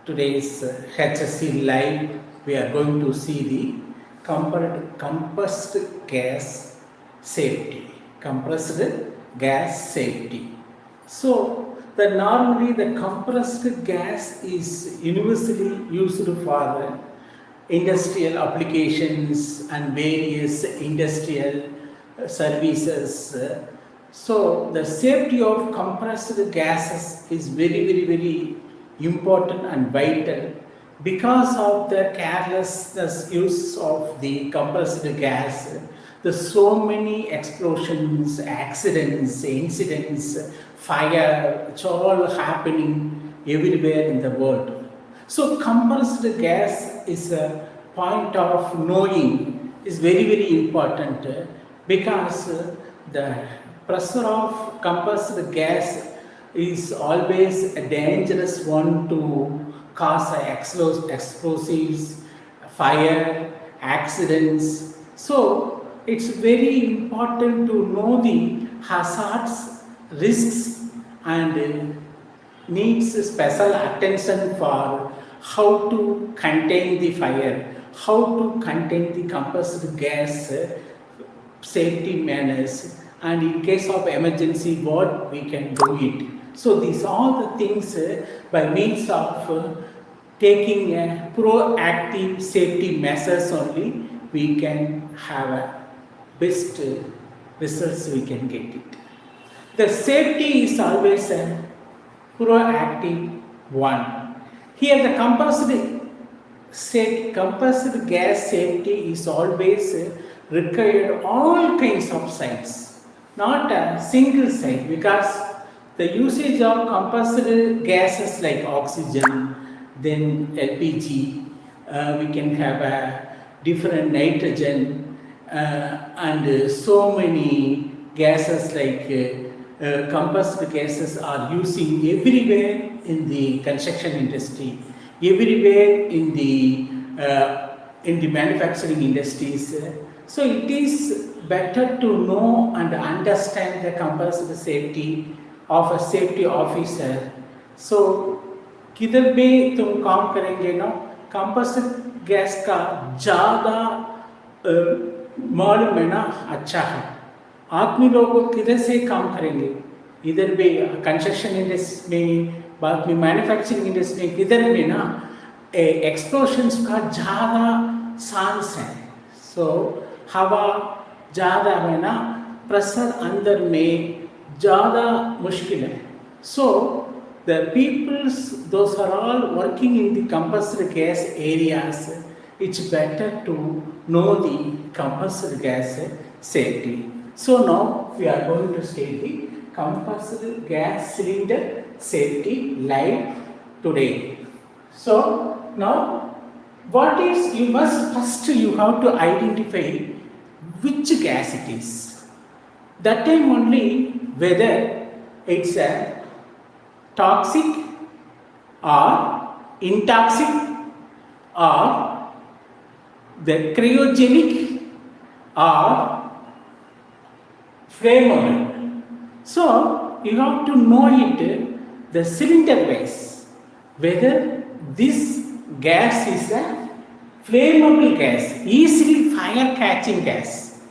today's HSC live, we are going to see the compressed gas safety. Compressed gas safety. So, normally the compressed gas is universally used for industrial applications and various industrial services. So the safety of compressed gases is very important and vital. Because of the carelessness use of the compressed gas, there's so many explosions, accidents, incidents, fire, it's all happening everywhere in the world. So compressed gas is a point of knowing is very important because the pressure of compressed gas is always a dangerous one to cause explosives, fire, accidents. So it's very important to know the hazards, risks, and needs special attention for how to contain the fire, how to contain the compressed gas, safety manners, and in case of emergency, what we can do it. So these are all the things by means of taking a proactive safety measures only, we can have a best results we can get it. The safety is always a proactive one. Here the compressed gas safety is always required all kinds of sites, not a single site, because the usage of compressed gases like oxygen, then LPG, we can have a different nitrogen, and so many gases like compressed gases are using everywhere in the construction industry, everywhere in the manufacturing industries. So it is better to know and understand the compressed safety of a safety officer. So किधर भी तुम काम करेंगे ना, compressed gas का ज़्यादा मालूम है ना, अच्छा है. आदमी लोग किधर से काम करेंगे, इधर भी कंस्ट्रक्शन इंडस्ट्री में, बाद में मैन्युफैक्चरिंग इंडस्ट्री में, किधर भी ना एक्सप्लोशंस का ज़्यादा चांस है. सो हवा ज़्यादा है ना, प्रेशर अंदर में ज़्यादा मुश्किल है. सो the peoples, those are all working in the compressed gas areas, it's better to know the compressed gas safety. So now we are going to state the compressed gas cylinder safety live today. So now what is, you have to identify which gas it is. That time only whether it's a toxic or intoxic or the cryogenic or flammable. So you have to know it, the cylinder wise, whether this gas is a flammable gas, easily fire catching gas.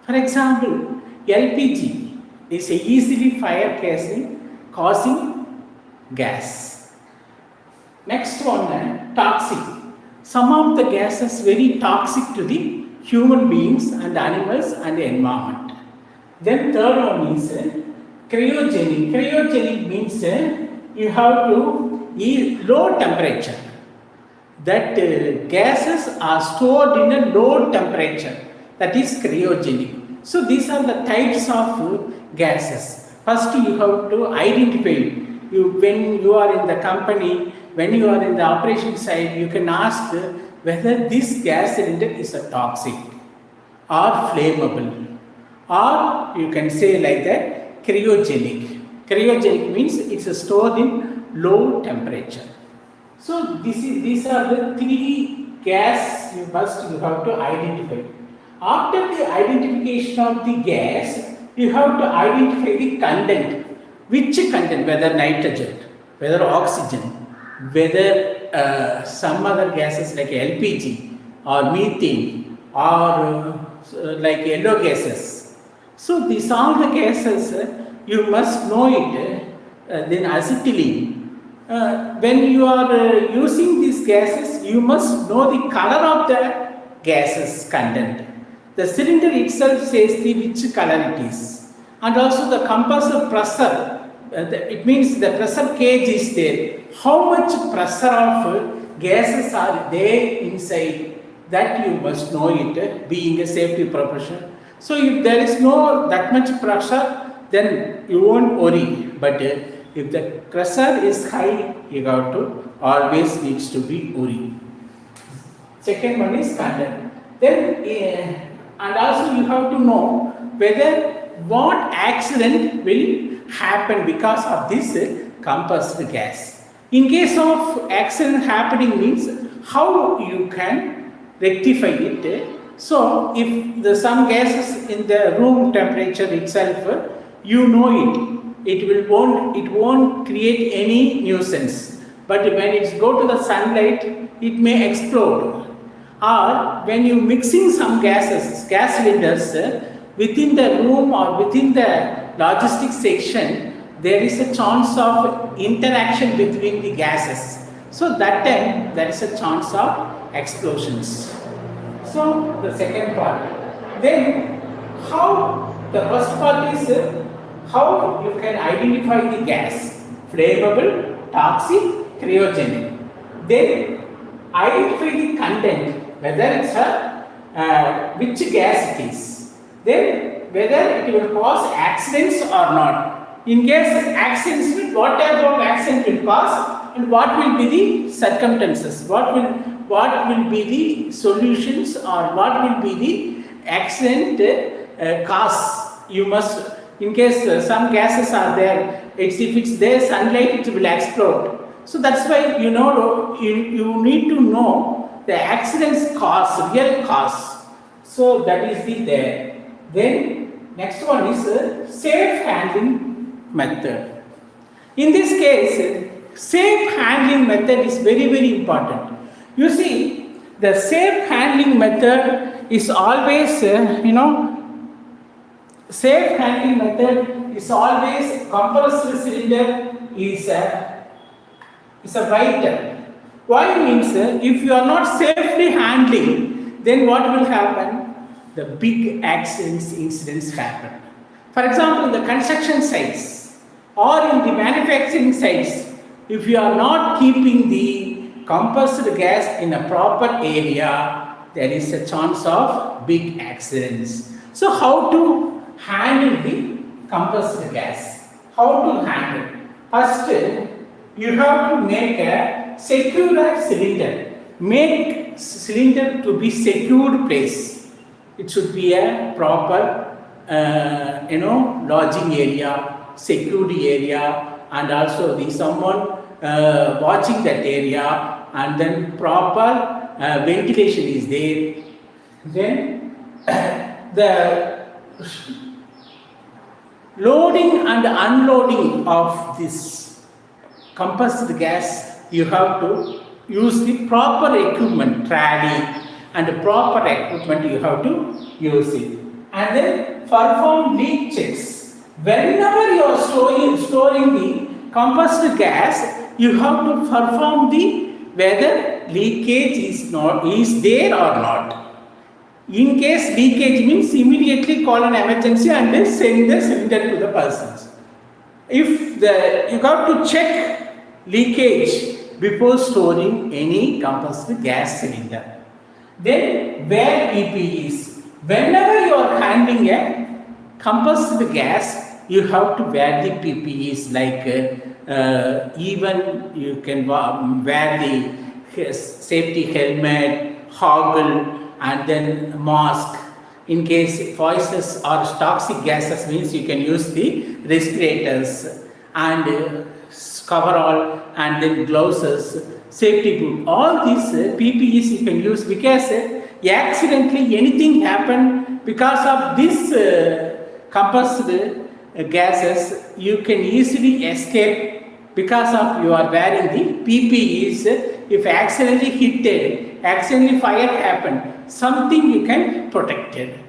For example, LPG is a easily fire causing gas. Next one, toxic. Some of the gases very toxic to the human beings and animals and the environment. Then third one is cryogenic. Cryogenic means you have to low temperature. That gases are stored in a low temperature. That is cryogenic. So these are the types of gases. First you have to identify. When you are in the company, when you are in the operation side, you can ask whether this gas cylinder is a toxic or flammable, or you can say like that cryogenic. Cryogenic means it's stored in low temperature. So these are the three gas you have to identify. After the identification of the gas, you have to identify the content. Which content, whether nitrogen, whether oxygen, whether some other gases like LPG or methane or like yellow gases. So these all the gases you must know it. Then acetylene. When you are using these gases, you must know the color of the gases content. The cylinder itself says the which color it is, and also the compressor pressure. It means the pressure gauge is there. How much pressure of gases are there inside, that you must know it, being a safety precaution. So if there is no that much pressure, then you won't worry. But if the pressure is high, you have to always needs to be worry. Second one is content. Then and also you have to know whether what accident will happen because of this compressed gas. In case of accident happening means how you can rectify it. So if some gases in the room temperature itself, you know it won't create any nuisance. But when it go to the sunlight, it may explode. Or when you mixing some gases, gas cylinders within the room or within the logistics section, there is a chance of interaction between the gases. So that time there is a chance of explosions. So the second part. Then how the first part is how you can identify the gas: flammable, toxic, cryogenic. Then identify the content, whether it's which gas it is. Then whether it will cause accidents or not. In case accidents, what type of accident will cause and what will be the circumstances, what will be the solutions or what will be the accident cause. You must, in case some gases are there, if it's there sunlight, it will explode. So that's why you need to know the accident's cause, real cause. So that is the there. Then next one is safe handling method. In this case, safe handling method is very, very important. You see, the safe handling method is always, safe handling method is always compressed cylinder is a vital. Why means if you are not safely handling, then what will happen? The big accidents, incidents happen. For example, in the construction sites or in the manufacturing sites, if you are not keeping the compressed gas in a proper area, there is a chance of big accidents. So how to handle the compressed gas? How to handle? First, you have to make a secure cylinder. Make cylinder to be secured place. It should be a proper, lodging area, secured area, and also the someone watching that area, and then proper ventilation is there. Then the loading and unloading of this compressed gas, you have to use the proper equipment, trolley, and the proper equipment you have to use it. And then perform leak checks. Whenever you are storing the compressed gas, you have to perform the whether leakage is there or not. In case leakage means immediately call an emergency and then send the cylinder to the persons. If you have to check leakage before storing any compressed gas cylinder. Then wear PPEs. Whenever you are handling a compressed gas, you have to wear the PPEs, like even you can wear the safety helmet, goggle, and then mask. In case voices or toxic gases means you can use the respirators and coverall and then gloves, safety boot. All these PPEs you can use because accidentally anything happen because of this compressed gases, you can easily escape because of you are wearing the PPEs, if accidentally hit, accidentally fire happened, something you can protect it.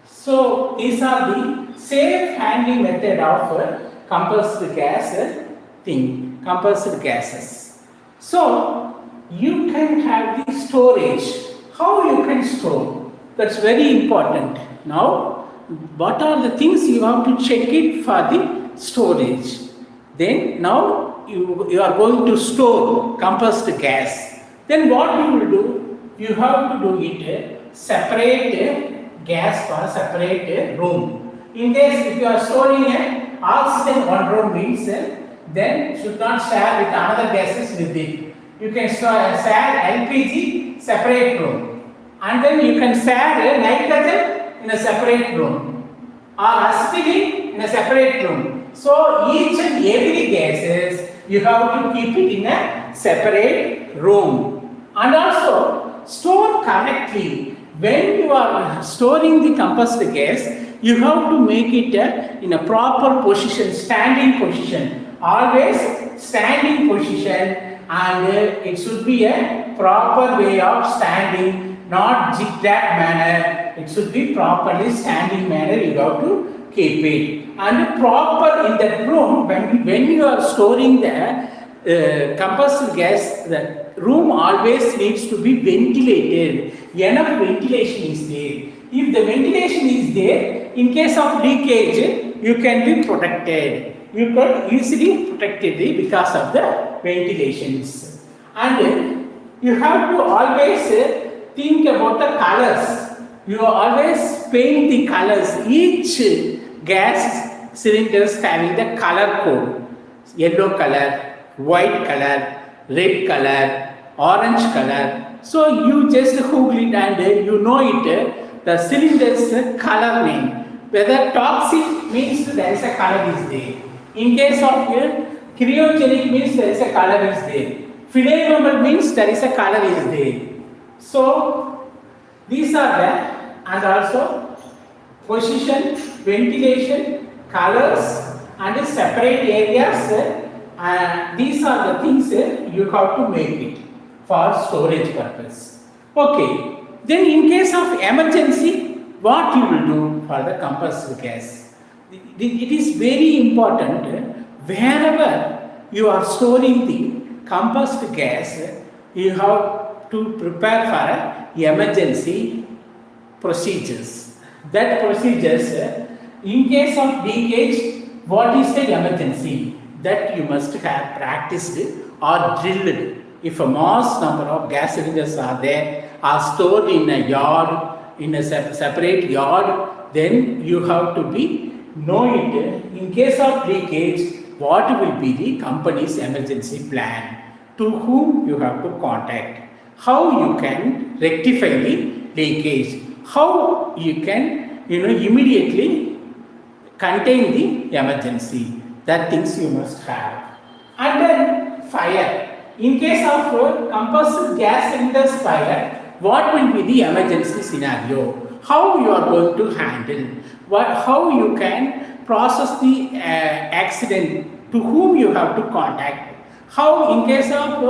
So these are the safe handling method of compressed gas compressed gases. So you can have the storage. How you can store? That's very important. Now, what are the things you have to check it for the storage? Then now you are going to store compressed gas. Then what you will do? You have to do it separate gas for separate room. In case if you are storing a oxygen one room means then should not share with another gases with it. You can share LPG separate room, and then you can share nitrogen in a separate room or acetylene in a separate room. So each and every gases you have to keep it in a separate room, and also store correctly. When you are storing the compressed gas, you have to make it in a proper position, standing position, always standing position, and it should be a proper way of standing, not zigzag manner. It should be properly standing manner. You have to keep it, and proper in that room. When you are storing the compressed gas, the room always needs to be ventilated. Enough ventilation is there. If the ventilation is there, in case of leakage, you can be protected. You can easily protect it because of the ventilations. And you have to always think about the colors. You always paint the colors. Each gas cylinders having the color code. Yellow color, white color, red color, orange color. So you just Google it and you know it, the cylinder's color name. Whether toxic means there is a color is there. In case of cryogenic means there is a color is there. Flammable means there is a color is there. So these are there, and also position, ventilation, colors, and separate areas. These are the things you have to make it for storage purpose. Okay, then in case of emergency, what you will do for the compressed gas? It is very important wherever you are storing the compressed gas, you have to prepare for emergency procedures. That procedures, in case of leakage, what is the emergency? That you must have practiced or drilled. If a mass number of gas cylinders are there, are stored in a yard, in a separate yard, then you have to know it. In case of leakage, what will be the company's emergency plan? To whom you have to contact? How you can rectify the leakage? How you can immediately contain the emergency? That things you must have. And then fire. In case of compressed gas cylinders fire, what will be the emergency scenario? How you are going to handle? How you can process the accident? To whom you have to contact? How in case of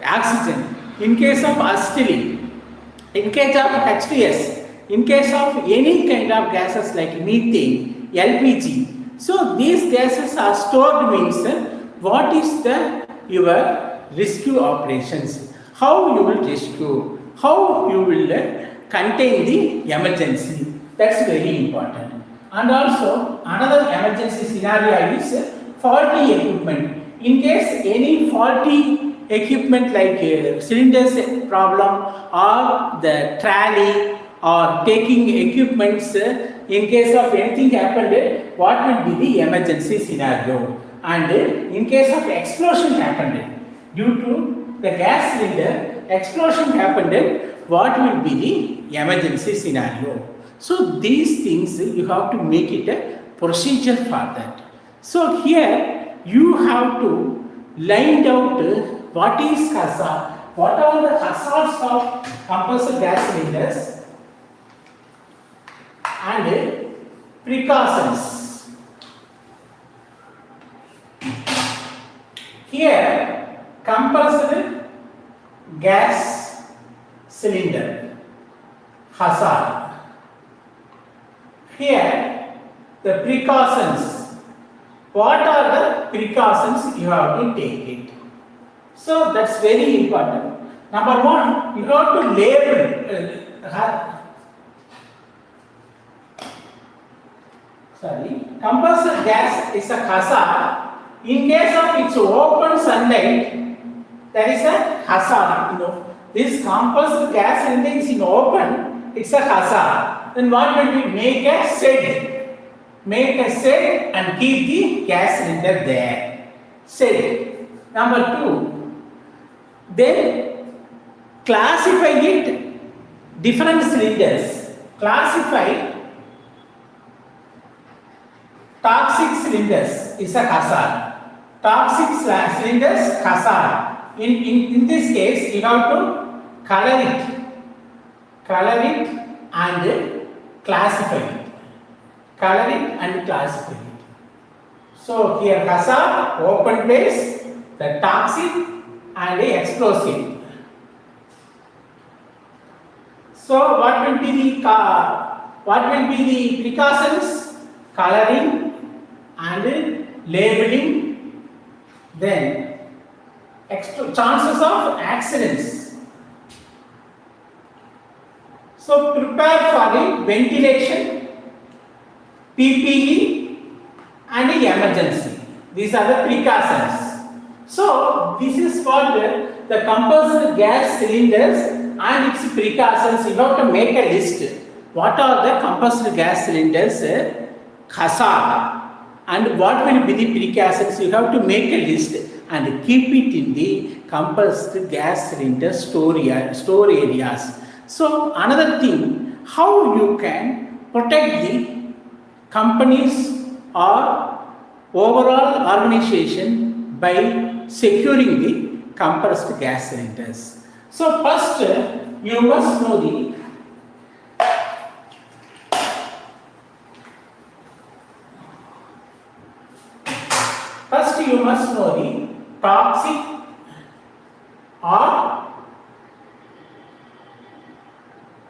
oxygen? In case of acetylene? In case of H2S? In case of any kind of gases like methane, LPG? So these gases are stored means what is your rescue operations? How you will rescue? How you will contain the emergency? That's very important. And also another emergency scenario is faulty equipment. In case any faulty equipment like cylinders problem or the trolley or taking equipments, in case of anything happened, what will be the emergency scenario? And in case of explosion happened, due to the gas cylinder, explosion happened, what will be the emergency scenario? So these things you have to make it a procedure for that. So here you have to line out what is hazard, what are the hazards of compressed gas cylinders and precautions. Here, compressed gas cylinder, hazard. Here, the precautions. What are the precautions you have to take it? So that's very important. Number one, you have to label. Compressed gas is a hazard. In case of its open sunlight, there is a hazard. This compressed gas cylinder is in open, it's a hazard. Then what will we make a shed? Make a shed and keep the gas cylinder there. Shed. Number two, then classify it different cylinders. Classify toxic cylinders is a hazard. Toxic cylinders hazard. In this case, you have to color it and classify it. Color it and classify it. So here hazard, open place, the toxic and the explosive. So what will be the precautions? Coloring and labeling. Then chances of accidents. So prepare for the ventilation, PPE and the emergency. These are the precautions. So this is what the compressed gas cylinders and its precautions. You have to make a list. What are the compressed gas cylinders hazard and what will be the precautions? You have to make a list and keep it in the compressed gas cylinder store areas. So another thing, how you can protect the companies or overall organization by securing the compressed gas cylinders. So first you must know the toxic or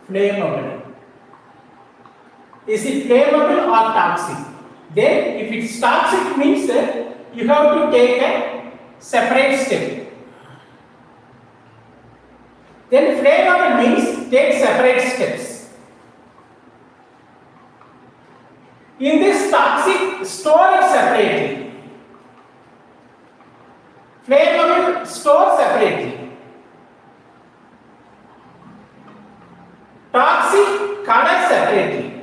flammable. Is it flammable or toxic? Then if it's toxic means you have to take a separate step. Then flammable means take separate steps. In this toxic, store it separately. Flammable, store separately. Toxic, color separately.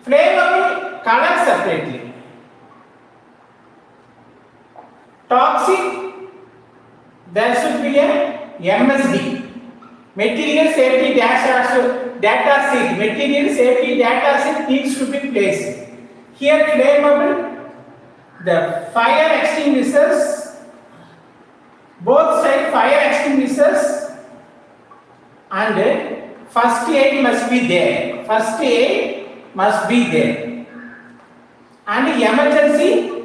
Flammable, color separately. Toxic, there should be a MSD, Material Safety Data Sheet. Material Safety Data Sheet needs to be placed. Here flammable, the fire extinguishers, both side fire extinguishers and first aid must be there. First aid must be there. And emergency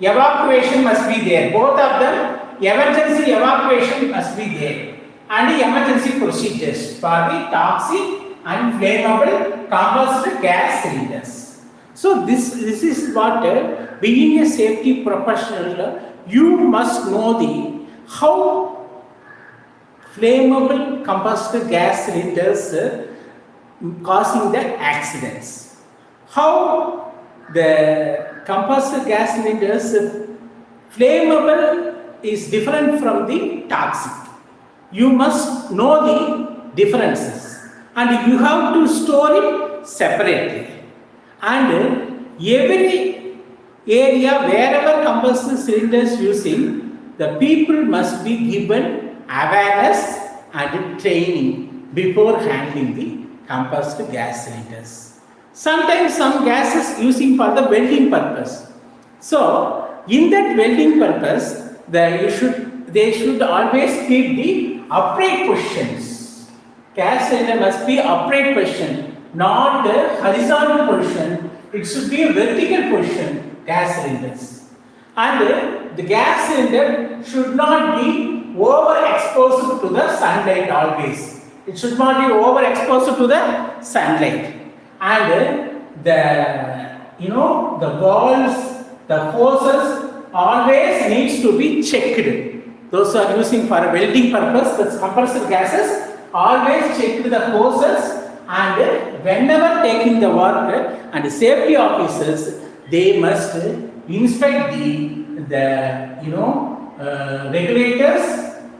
evacuation must be there. Both of them, emergency evacuation must be there. And emergency procedures for the toxic and flammable compressed gas cylinders. So this is what being a safety professional, you must know the how flammable compressed gas cylinders causing the accidents. How the compressed gas cylinders flammable is different from the toxic. You must know the differences and you have to store it separately. And every area wherever compressed cylinders using, the people must be given awareness and training before handling the compressed gas cylinders. Sometimes some gases using for the welding purpose. So in that welding purpose, they should always keep the upright positions. Gas cylinder must be upright position, not the horizontal position. It should be a vertical position, gas cylinders. And the gas cylinder should not be overexposed to the sunlight always. It should not be overexposed to the sunlight. And the valves, the hoses always needs to be checked. Those who are using for a welding purpose, the compressed gases, always check the hoses, and whenever taking the work, and safety officers, they must inspect the regulators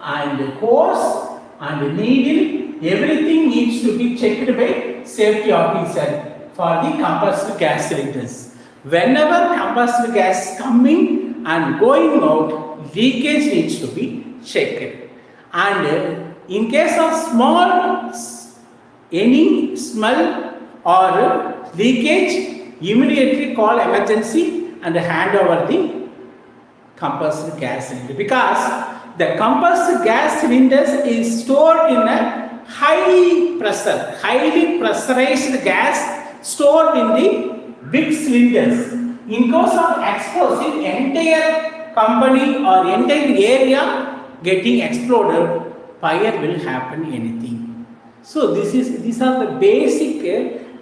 and hose and needle. Everything needs to be checked by safety officer for the compressed gas cylinders. Whenever compressed gas coming and going out, leakage needs to be checked. And in case of small any smell or leakage, immediately call emergency and hand over the compressed gas cylinder, because the compressed gas cylinders is stored in a high pressure, highly pressurized gas stored in the big cylinders. In case of explosive, entire company or entire area getting exploded, fire will happen anything. So these are the basic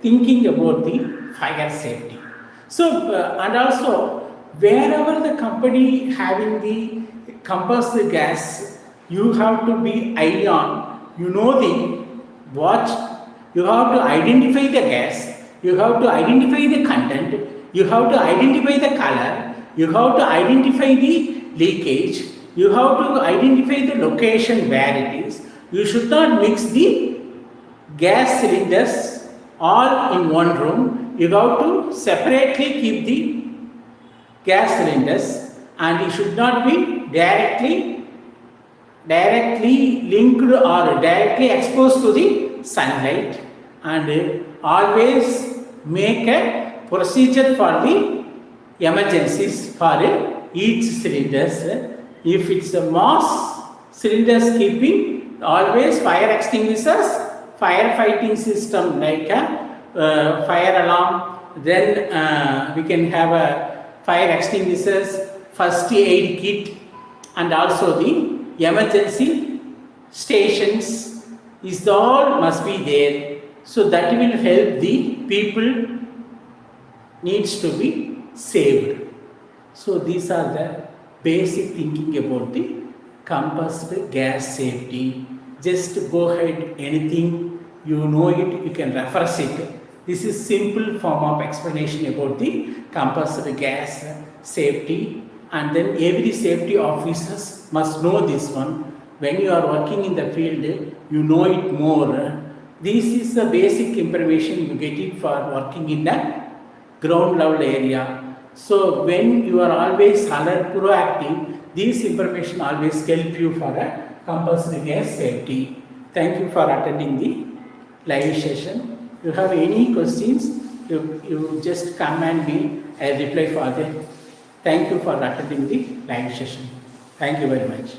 thinking about the fire safety. So and also wherever the company having the compressed gas, you have to be eye on. You know the watch. You have to identify the gas. You have to identify the content. You have to identify the color. You have to identify the leakage. You have to identify the location where it is. You should not mix the gas cylinders all in one room. You have to separately keep the gas cylinders, and it should not be directly linked or directly exposed to the sunlight. And always make a procedure for the emergencies for each cylinders. If it's a mass cylinders keeping, always fire extinguishers, firefighting system like a fire alarm, then we can have a fire extinguishers, first aid kit, and also the emergency stations is all must be there. So that will help the people needs to be saved. So these are the basic thinking about the compressed gas safety. Just go ahead, anything you know it, you can reference it. This is simple form of explanation about the compressed gas safety, and then every safety officers must know this one. When you are working in the field, you know it more. This is the basic information you get it for working in the ground level area. So when you are always alert, proactive, this information always help you for a compressed gas safety. Thank you for attending the live session. If you have any questions, you just come and I'll reply for them. Thank you for attending the live session. Thank you very much.